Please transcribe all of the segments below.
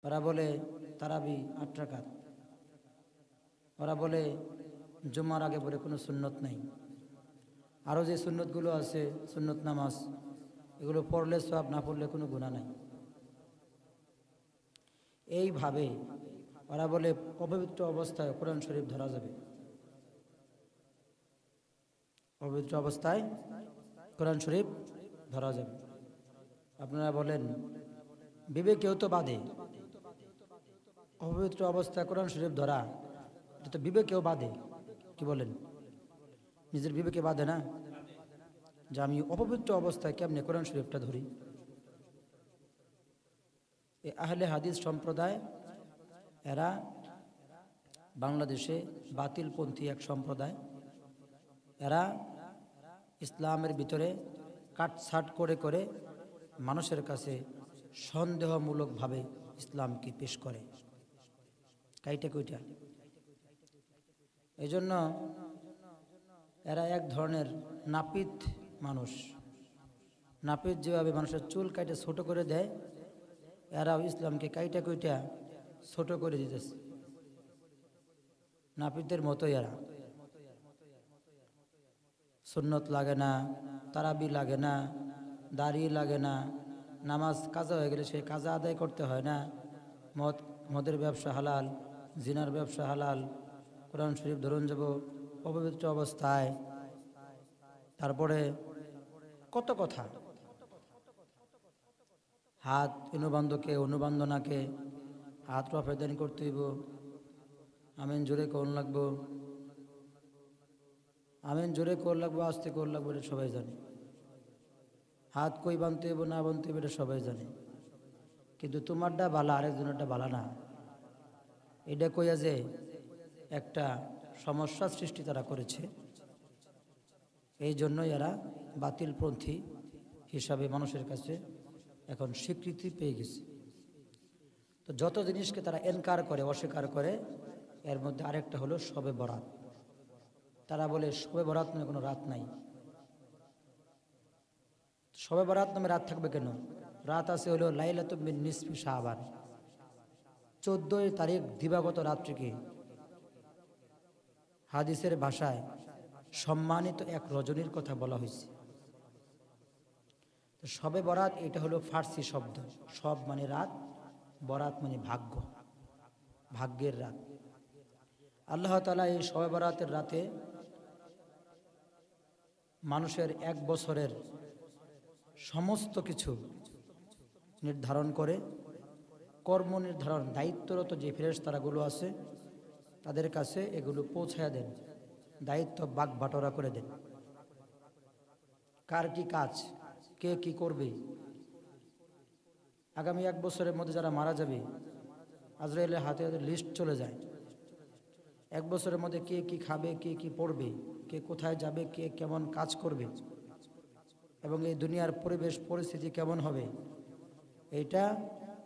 ওরা বলে তারাবি 8 রাকাত, ওরা বলে জুম্মার আগে বলে কোনো সুন্নত নাই, আরও যে সুন্নতগুলো আছে সুন্নত নামাজ, এগুলো পড়লে সওয়াব, না পড়লে কোনো গুনাহ নাই। এইভাবে ওরা বলে অপবিত্র অবস্থায় কোরআন শরীফ ধরা যাবে, অপবিত্র অবস্থায় কোরআন শরীফ ধরা যাবে। আপনারা বলেন বিবেকেও তো বাধে, অপবিত্র অবস্থায় কোরআন শরীফ ধরা, এটা তো বিবেকেও বাধে। কি বলেন? নিজের বিবেকে বাধে না যে আমি অপবিত্র অবস্থায় কেমনে কোরআন শরীফটা ধরি? এই আহলে হাদিস সম্প্রদায়, এরা বাংলাদেশে বাতিলপন্থী এক সম্প্রদায়। এরা ইসলামের ভিতরে কাটছাট করে করে মানুষের কাছে সন্দেহমূলকভাবে ইসলামকে পেশ করে, কাইটা কইটা। এই জন্য এরা এক ধরনের নাপিত মানুষ। নাপিত যেভাবে মানুষের চুল কাইটে ছোট করে দেয়, এরাও ইসলামকে কাইটা কইটা ছোট করে দিতেছে, নাপিতের মতোই। এরা সুন্নত লাগে না, তারাবি লাগে না, দাড়ি লাগে না, নামাজ কাজা হয়ে গেলে সেই কাজা আদায় করতে হয় না, মদের ব্যবসা হালাল, জিনার ব্যবসা হালাল, কোরআন শরীফ ধরুন যাব অপবিত্র অবস্থায়, তারপরে কত কথা, হাত অনুবান্ধকে অনুবান্ধনাকে হাত রফেদান করতে হইব, আমিন জোরে কোন লাগবো, আমিন জোরে কোন লাগবো, আস্তে কোন লাগবো, এটা সবাই জানে। হাত কই বানতে হইব না বানতে হইব এটা সবাই জানে, কিন্তু তোমারটা বালা আরেকজনেরটা বালা না, এটা কইয়া যে একটা সমস্যা সৃষ্টি তারা করেছে। এই জন্যই এরা বাতিলপন্থী হিসাবে মানুষের কাছে এখন স্বীকৃতি পেয়ে গেছে। তো যত জিনিসকে তারা এনকার করে, অস্বীকার করে, এর মধ্যে আরেকটা হলো শবে বরাত। তারা বলে শবে বরাত নামে কোনো রাত নাই। শবে বরাত নামে রাত থাকবে কেন? রাত আছে হলো লাইলাতুম মিন নিসফি শাবান, 14 তারিখ দিবাগত রাত্রিকে হাদিসের ভাষায় সম্মানিত এক রজনীর কথা বলা হয়েছে। তো শবে বরাত এটা হলো ফার্সি শব্দ, সব মানে রাত, বরাত মানে ভাগ্য, ভাগ্যের রাত। আল্লাহ তাআলা এই শবে বরাতের রাতে মানুষের 1 বছরের সমস্ত কিছু নির্ধারণ করে, কর্ম নির্ধারণ, দায়িত্বরত যে ফেরেশতাগুলো আছে তাদের কাছে এগুলো পৌঁছায়া দেন, দায়িত্ব ভাগ বাটোয়ারা করে দেন, কার কি কাজ, কে কি করবে। আগামী 1 বছরের মধ্যে যারা মারা যাবে আজরাইলের হাতে লিস্ট চলে যায়। 1 বছরের মধ্যে কে কি খাবে, কে কি পড়বে, কে কোথায় যাবে, কে কেমন কাজ করবে, এবং এই দুনিয়ার পরিবেশ পরিস্থিতি কেমন হবে, এইটা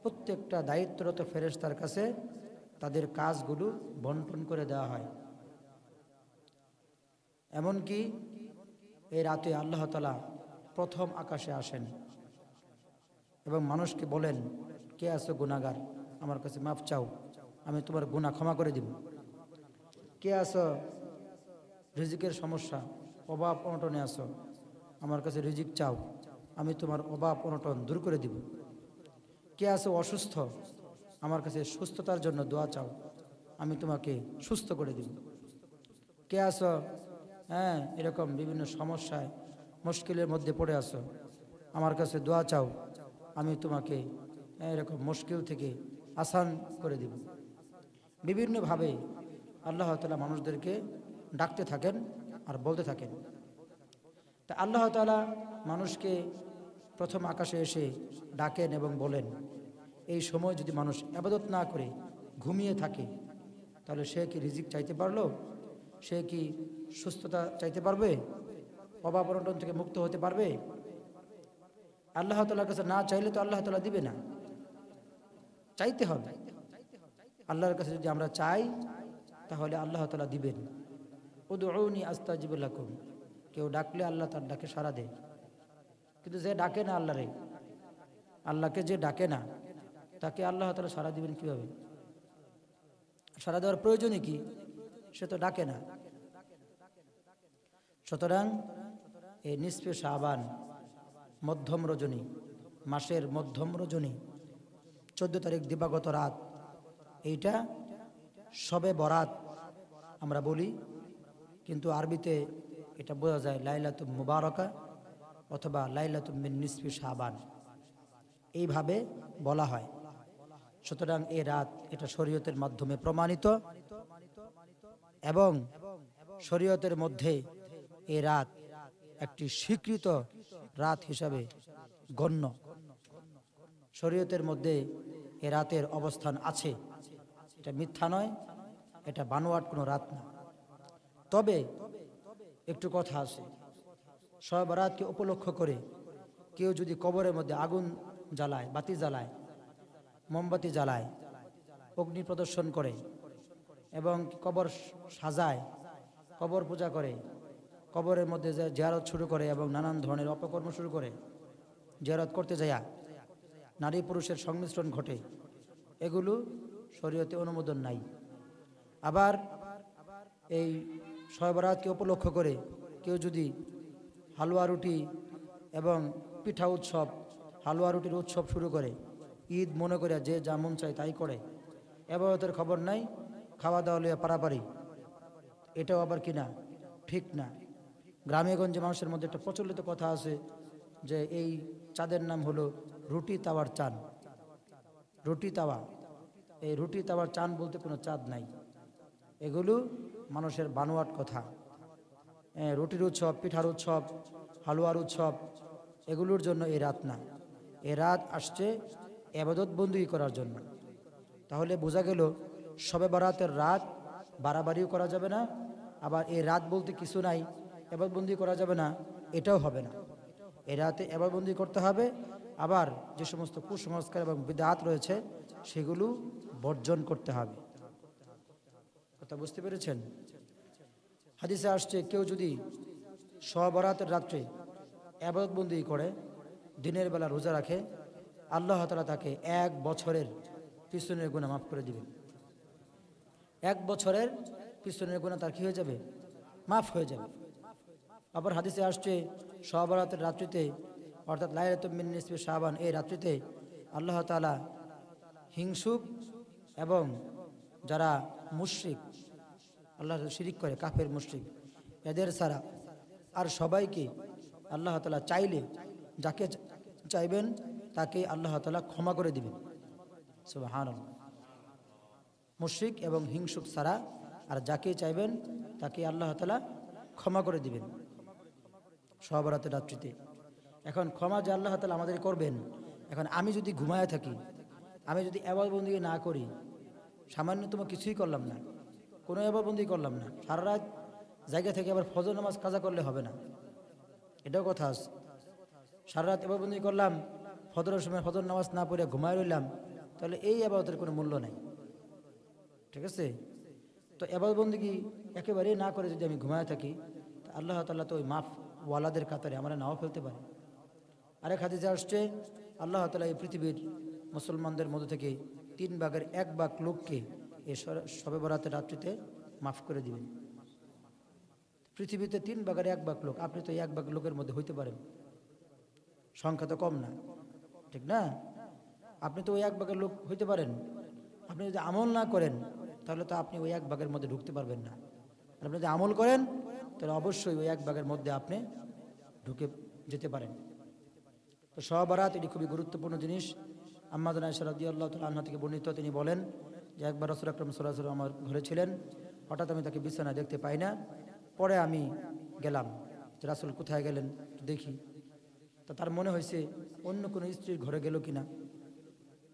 প্রত্যেকটা দায়িত্বরত ফেরেশতার কাছে তাদের কাজগুলো বন্টন করে দেওয়া হয়। এমনকি এই রাতে আল্লাহ তাআলা প্রথম আকাশে আসেন এবং মানুষকে বলেন, কে আছো গুনাহগার, আমার কাছে মাফ চাও, আমি তোমার গুনাহ ক্ষমা করে দিব। কে আছো রিজিকের সমস্যা, অভাব অনটনে আছো, আমার কাছে রিজিক চাও, আমি তোমার অভাব অনটন দূর করে দিব। কে আছো অসুস্থ, আমার কাছে সুস্থতার জন্য দোয়া চাও, আমি তোমাকে সুস্থ করে দিব। কে আছো এরকম বিভিন্ন সমস্যায় মুশকিলের মধ্যে পড়ে আছো, আমার কাছে দোয়া চাও, আমি তোমাকে এরকম মুশকিল থেকে আসান করে দিব। বিভিন্নভাবে আল্লাহ তাআলা মানুষদেরকে ডাকতে থাকেন আর বলতে থাকেন। তা আল্লাহ তাআলা মানুষকে প্রথম আকাশে এসে ডাকেন এবং বলেন, এই সময় যদি মানুষ ইবাদত না করে ঘুমিয়ে থাকে তাহলে সে কি রিজিক চাইতে পারলো? সে কি সুস্থতা চাইতে পারবে? অভাব অনটন থেকে মুক্ত হতে পারবে? আল্লাহ তাআলার কাছে না চাইলে তো আল্লাহ তাআলা দিবে না, চাইতে হবে। আল্লাহর কাছে যদি আমরা চাই তাহলে আল্লাহ তাআলা দিবেন। উদউনি আস্তাজিব লাকুম, কেউ ডাকলে আল্লাহ তার ডাকে সাড়া দেয়। কিন্তু যে ডাকে না আল্লাহকে যে ডাকে না, তাকে আল্লাহ তাআলা সাড়া দিবেন কিভাবে? সাড়া দেওয়ার প্রয়োজনই কি? সে তো ডাকে না। সুতরাং এই নিসফে শাবান, মধ্যম রজনী, মাসের মধ্যম রজনী, 14 তারিখ দিবাগত রাত, এইটা শবে বরাত আমরা বলি, কিন্তু আরবিতে এটা বোঝা যায় লাইলাতুল মুবারাকা অথবা লাইলাতুল মিন নিসফি শাবান, এইভাবে বলা হয়। সুতরাং এই রাত এটা শরীয়তের মাধ্যমে প্রমাণিত এবং শরীয়তের মধ্যে এই রাত একটি স্বীকৃত রাত হিসাবে গণ্য। শরীয়তের মধ্যে এ রাতের অবস্থান আছে, এটা মিথ্যা নয়, এটা বানোয়াট কোনো রাত না। তবে একটু কথা আছে, শবে বরাতকে উপলক্ষ করে কেউ যদি কবরের মধ্যে আগুন জ্বালায়, বাতি জ্বালায়, মোমবাতি জ্বালায়, অগ্নি প্রদর্শন করে এবং কবর সাজায়, কবর পূজা করে, কবরের মধ্যে যে জিয়ারত শুরু করে এবং নানান ধরনের অপকর্ম শুরু করে, জিয়ারত করতে যায়া নারী পুরুষের সংমিশ্রণ ঘটে, এগুলো শরীয়তে অনুমোদন নাই। আবার এই শবে বরাতকে উপলক্ষ করে কেউ যদি হালুয়া রুটি এবং পিঠা উৎসব, হালুয়া রুটির উৎসব শুরু করে, ঈদ মনে করে যে যা মন চায় তাই করে, এবাদতের খবর নাই, খাওয়া দাওয়া লিয়ে পারাপারি, এটাও আবার কিনা ঠিক না। গ্রামে গঞ্জে মানুষের মধ্যে একটা প্রচলিত কথা আছে যে এই চাঁদের নাম হলো রুটি তাওয়ার চাঁদ। রুটি তাওয়া, এই রুটি তাওয়ার চাঁদ বলতে কোনো চাঁদ নাই, এগুলো মানুষের বানোয়াট কথা। রুটির উৎসব, পিঠার উৎসব, হালুয়ার উৎসব, এগুলোর জন্য এই রাত না। এই রাত আসছে ইবাদত বন্দেগী করার জন্য। তাহলে বোঝা গেল শবে বরাতের রাত বাড়াবাড়িও করা যাবে না, আবার এই রাত বলতে কিছু নাই, ইবাদত বন্দেগী করা যাবে না, এটাও হবে না। এই রাতে ইবাদত বন্দেগী করতে হবে, আবার যে সমস্ত কুসংস্কার এবং বিদআত রয়েছে সেগুলো বর্জন করতে হবে। কথা বুঝতে পেরেছেন? হাদিসে আসছে কেউ যদি শবে বরাতের রাত্রে ইবাদত বন্দেগী করে, দিনের বেলা রোজা রাখে, আল্লাহ তাআলা তাকে 1 বছরের পিছনের গুনাহ মাফ করে দিবেন। 1 বছরের পিছনের গুনাহ তার কি হয়ে যাবে? মাফ হয়ে যাবে। আবার হাদিসে আসছে শবে বরাতের রাত্রিতে, অর্থাৎ লাইলাতুল মিন নিসফি শাবান, এই রাত্রিতে আল্লাহ তাআলা হিংসুক এবং যারা মুশরিক, আল্লাহর শিরিক করে, কাফের মুশরিক, এদের ছাড়া আর সবাইকে আল্লাহ তাআলা চাইলে যাকে চাইবেন তাকে আল্লাহ তাআলা ক্ষমা করে দিবেন। সুবহানাল্লাহ। মুশরিক এবং হিংসুক ছাড়া আর যাকে চাইবেন তাকে আল্লাহ তাআলা ক্ষমা করে দিবেন শবে বরাতের রাত্রিতে। এখন ক্ষমা যে আল্লাহ তাআলা আমাদের করবেন, এখন আমি যদি ঘুমায় থাকি, আমি যদি ইবাদত বন্দেগী না করি, সামান্যতম কিছুই করলাম না, কোনো ইবাদত বন্দেগী করলাম না, সারা রাত জায়গা থেকে আবার ফজর নামাজ কাজা করলে হবে না, এটাও কথা আছে। সারা রাত ইবাদত বন্দেগী করলাম, ফজরের সময় ফজর নামাজ না পড়ে ঘুমায় রইলাম, তাহলে এই ইবাদতের কোনো মূল্য নাই। ঠিক আছে? তো ইবাদত বন্দেগী একেবারেই না করে যদি আমি ঘুমায় থাকি, তা আল্লাহ তাআলা তো ওই মাফ ওয়ালাদের কাতারে আমরা নাও ফেলতে পারি। আরেক হাদিসে আসছে আল্লাহ তাআলা এই পৃথিবীর মুসলমানদের মধ্য থেকে 3 ভাগের 1 ভাগ লোককে এই শবে বরাতের রাত্রিতে মাফ করে দিবেন। পৃথিবীতে 3 ভাগের 1 ভাগ লোক, আপনি তো 1 ভাগ লোকের মধ্যে হইতে পারেন, সংখ্যা তো কম না, ঠিক না? আপনি তো ওই 1 ভাগের লোক হইতে পারেন। আপনি যদি আমল না করেন তাহলে তো আপনি ওই 1 ভাগের মধ্যে ঢুকতে পারবেন না। আর আপনি যদি আমল করেন তাহলে অবশ্যই ওই 1 ভাগের মধ্যে আপনি ঢুকে যেতে পারেন। তো শবে বরাত এটি খুবই গুরুত্বপূর্ণ জিনিস। আম্মা জানা আয়েশা রাদিয়াল্লাহু তাআলা আনহা থেকে বর্ণিত, তিনি বলেন যে একবার রাসূল আকরাম সাল্লাল্লাহু আলাইহি ওয়াসাল্লাম আমার ঘরে ছিলেন, হঠাৎ আমি তাকে বিছানায় দেখতে পাই না। পরে আমি গেলাম যে রাসূল কোথায় গেলেন দেখি, তো তার মনে হয়েছে অন্য কোনো স্ত্রীর ঘরে গেল কিনা।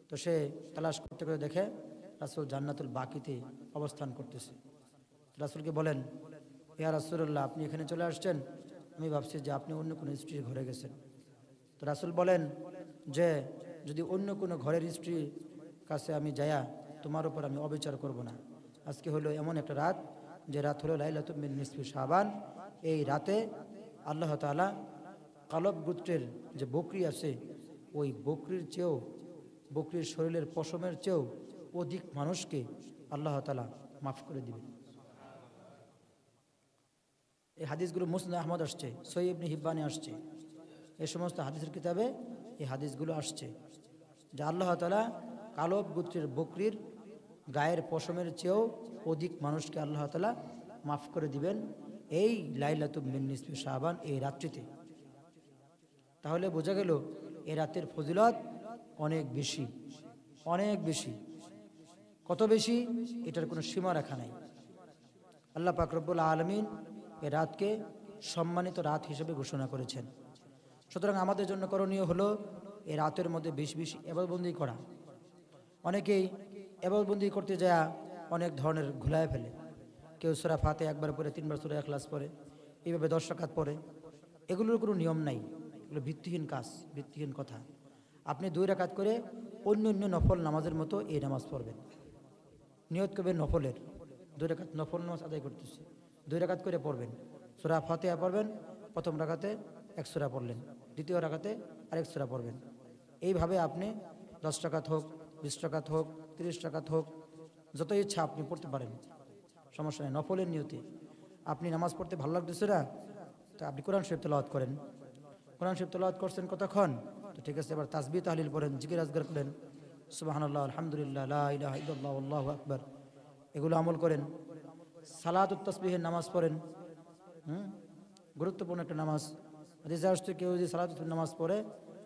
তো সে তালাশ করতে করে দেখে রাসূল জান্নাতুল বাকিতে অবস্থান করতেছে। রাসূলকে বলেন, ইয়া রাসূলুল্লাহ, আপনি এখানে চলে আসছেন, আমি ভাবছি যে আপনি অন্য কোনো স্ত্রীর ঘরে গেছেন। তো রাসূল বলেন যে যদি অন্য কোনো ঘরের স্ত্রীর কাছে আমি যায়া তোমার উপর আমি অবিচার করব না। আজকে হলো এমন একটা রাত, যে রাত হলো লাইলাতুল মিন নিসফি শাবান। এই রাতে আল্লাহ তাআলা কালব গোত্রের যে বকরি আছে, ওই বকরির চেয়েও বকরির শরীরের পশমের চেয়েও অধিক মানুষকে আল্লাহ তাআলা মাফ করে দিবেন। এই হাদিসগুলো মুসনাদ আহমদ আসছে, সহিহ ইবনে হিব্বানে আসছে, এই সমস্ত হাদিসের কিতাবে এই হাদিসগুলো আসছে যে আল্লাহ তাআলা কালো গোত্রের বকরির গায়ের পশমের চেয়েও অধিক মানুষকে আল্লাহ তাআলা মাফ করে দিবেন এই লাইলাতুল মিন নিসফি শাবান, এই রাত্রিতে। তাহলে বোঝা গেল এই রাতের ফজিলত অনেক বেশি, অনেক বেশি। কত বেশি এটার কোনো সীমা রেখা নাই। আল্লাহ পাক রব্বুল আলামিন এই রাতকে সম্মানিত রাত হিসেবে ঘোষণা করেছেন। সুতরাং আমাদের জন্য করণীয় হলো এই রাতের মধ্যে বেশি বেশি ইবাদতবন্দি করা। অনেকেই ইবাদতবন্দি করতে যায় অনেক ধরনের ঘুলায় ফেলে। কেউ সূরা ফাতিহা একবার পড়ে, 3 বার সূরা ইখলাস পড়ে, এইভাবে 10 রাকাত পড়ে। এগুলোর কোনো নিয়ম নাই, এগুলো ভিত্তিহীন কাজ, ভিত্তিহীন কথা। আপনি 2 রাকাত করে অন্য অন্য নফল নামাজের মতো এই নামাজ পড়বেন। নিয়ত করবেন নফলের, 2 রাকাত নফল নামাজ আদায় করতেছে, 2 রাকাত করে পড়বেন। সূরা ফাতিহা পড়বেন, প্রথম রাকাতে 1 সূরা পড়লেন, দ্বিতীয় রাকাতে আরেক সূরা পড়বেন। এইভাবে আপনি 10 রাকাত হোক, 20 রাকাত হোক, 30 রাকাত হোক, যত ইচ্ছা আপনি পড়তে পারেন, সমস্যা নেই। নফলের নিয়তে আপনি নামাজ পড়তে ভালো লাগতেছে না, তো আপনি কোরআন শরীফ তেলাওয়াত করেন। কোরআন শরীফ তেলাওয়াত করছেন কতক্ষণ, তো ঠিক আছে, এবার তাসবিহ তাহলিল পড়েন, জিকির আজগার করেন, সুবহানাল্লাহ, আলহামদুলিল্লাহ, লা ইলাহা ইল্লাল্লাহ, আল্লাহু আকবার, এগুলো আমল করেন। সালাতুত তাসবিহের নামাজ পড়েন, গুরুত্বপূর্ণ একটা নামাজ। হাদিসে আসছে কেউ যদি সালাতুত নামাজ পড়ে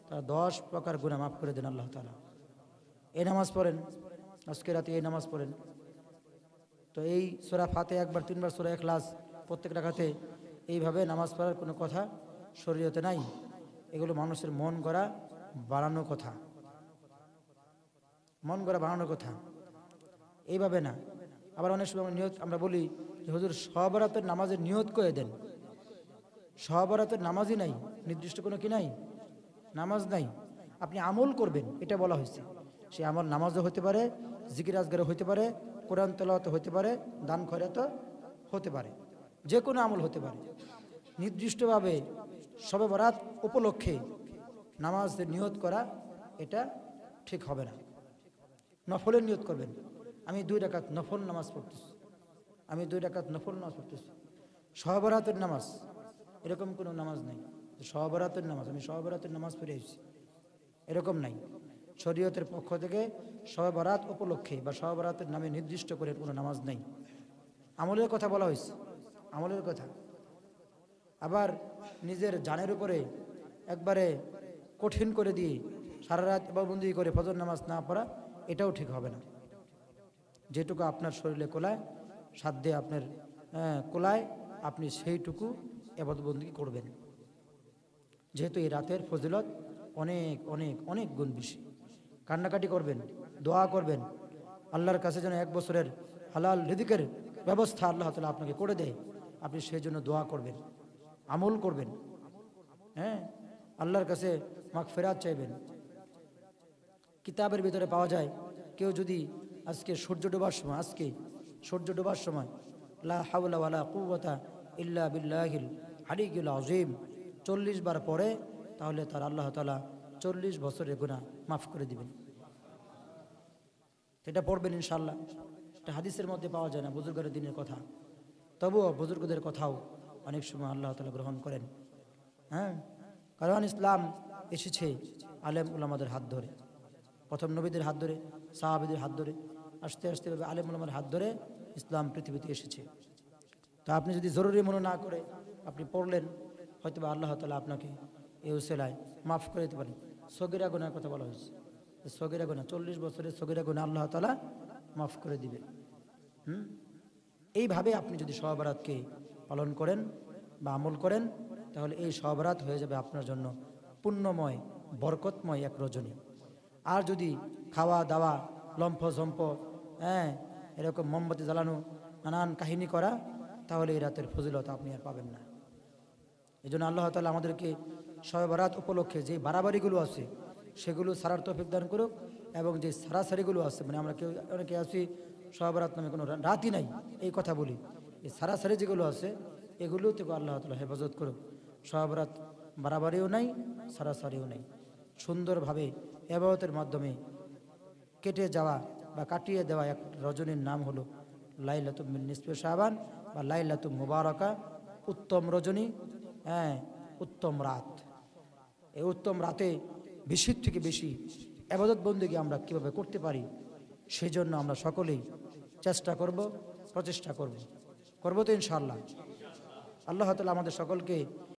তার 10 প্রকার গুনাহ মাফ করে দেন আল্লাহ তাআলা। এই নামাজ পড়েন, আজকে রাতে এই নামাজ পড়েন। তো এই সূরা ফাতিহা একবার, 3 বার সূরা ইখলাস প্রত্যেক রাকাতে, এইভাবে নামাজ পড়ার কোনো কথা শরীয়তে নাই। এগুলো মানুষের মন গড়া বাড়ানো কথা, মন গড়া বাড়ানোর কথা, এইভাবে না। আবার অনেক সময় নিয়ত আমরা বলি যে হুজুর সব রাতের নামাজের নিয়ত করে দেন। সব রাতের নামাজই নাই, নির্দিষ্ট কোনো কি নাই, নামাজ নাই। আপনি আমল করবেন এটা বলা হয়েছে। সে আমল নামাজও হতে পারে, জিকির আজগারও হতে পারে, কোরআন তেলাওয়াত হতে পারে, দান খয়রাত হতে পারে, যে কোনো আমল হতে পারে। নির্দিষ্টভাবে শবে বরাত উপলক্ষে নামাজের নিয়ত করা এটা ঠিক হবে না। নফলের নিয়ত করবেন, আমি 2 রাকাত নফল নামাজ পড়তেছি, আমি 2 রাকাত নফল নামাজ পড়তেছি। শবে বরাতের নামাজ এরকম কোনো নামাজ নাই, শবে বরাতের নামাজ আমি শবে বরাতের নামাজ পড়ে এসেছি, এরকম নাই। শরীয়তের পক্ষ থেকে শবে বরাত উপলক্ষে বা শবে বরাতের নামে নির্দিষ্ট করে কোনো নামাজ নেই। আমলের কথা বলা হয়েছে, আমলের কথা। আবার নিজের জানের উপরে একবারে কঠিন করে দিয়ে সারা রাত ইবাদতবন্দি করে ফজর নামাজ না পড়া, এটাও ঠিক হবে না। যেটুকু আপনার শরীরে কোলায়, সাধ্যে আপনার কোলায়, আপনি সেইটুকু ইবাদতবন্দি করবেন। যেহেতু এই রাতের ফজিলত অনেক অনেক অনেক গুণ বেশি। কান্নাকাটি করবেন, দোয়া করবেন, আল্লাহর কাছে যেন 1 বছরের হালাল রিজিকের ব্যবস্থা আল্লাহ তাআলা আপনাকে করে দেয়, আপনি সেই জন্য দোয়া করবেন, আমল করবেন, আল্লাহর কাছে মাগফিরাত চাইবেন। কিতাবের ভিতরে পাওয়া যায় কেউ যদি আজকে সূর্য ডোবার সময়, আজকে সূর্য ডোবার সময় লা হাওলা ওয়ালা কুওয়াতা ইল্লা বিল্লাহিল আলিয়্যিল আযীম 40 বার পরে, তাহলে তার আল্লাহ তাআলা 40 বছরের গুনাহ মাফ করে দিবেন। এটা পড়বেন ইনশাআল্লাহ। এটা হাদিসের মধ্যে পাওয়া যায় না, বুজুর্গের দিনের কথা, তবুও বুজুর্গদের কথাও অনেক সময় আল্লাহ তাআলা গ্রহণ করেন। কারণ ইসলাম এসেছে আলেম উলামাদের হাত ধরে, প্রথম নবীদের হাত ধরে, সাহাবীদের হাত ধরে, আস্তে আস্তে আলেম উলামার হাত ধরে ইসলাম পৃথিবীতে এসেছে। তা আপনি যদি জরুরি মনে না করে আপনি পড়লেন, হয়তো বা আল্লাহ তাআলা আপনাকে এই উসিলায় মাফ করে দিতে পারেন। সগীরা গুনাহের কথা বলা হয়েছে, সগীরা গুনাহ 40 বছরের সগীরা গুনাহ আল্লাহ তাআলা মাফ করে দিবেন। এইভাবে আপনি যদি শবে বরাতকে পালন করেন বা আমল করেন, তাহলে এই শবে বরাত হয়ে যাবে আপনার জন্য পুণ্যময় বরকতময় এক রজনী। আর যদি খাওয়া দাওয়া, লম্ফ ঝম্প, এরকম মোমবাতি জ্বালানো, নানান কাহিনী করা, তাহলে এই রাতের ফজিলত আপনি আর পাবেন না। এই জন্য আল্লাহ তাআলা আমাদেরকে শবে বরাত উপলক্ষে যে বাড়াবাড়িগুলো আছে সেগুলো সারার তৌফিক দান করুক, এবং যে সারাসারিগুলো আছে, মানে আমরা কেউ অনেকে আছি শবে বরাত নামে কোনো রাতই নাই এই কথা বলি, এই সারাসারি যেগুলো আছে এগুলো থেকে আল্লাহ তাআলা হেফাজত করুক। শবে বরাত বাড়াবাড়িও নাই, সারাসারিও নাই, সুন্দরভাবে ইবাদতের মাধ্যমে কেটে যাওয়া বা কাটিয়ে দেওয়া এক রজনীর নাম হলো লাইলাতুল মিন নিসফে শাবান বা লাইলাতুল মুবারাকা, উত্তম রজনী, হ্যাঁ উত্তম রাত। এই উত্তম রাতে বেশির থেকে বেশি ইবাদত বন্দেগী আমরা কিভাবে করতে পারি, সেই জন্য আমরা সকলেই চেষ্টা করব, প্রচেষ্টা করব তো ইনশাআল্লাহ। আল্লাহ তাআলা আমাদের সকলকে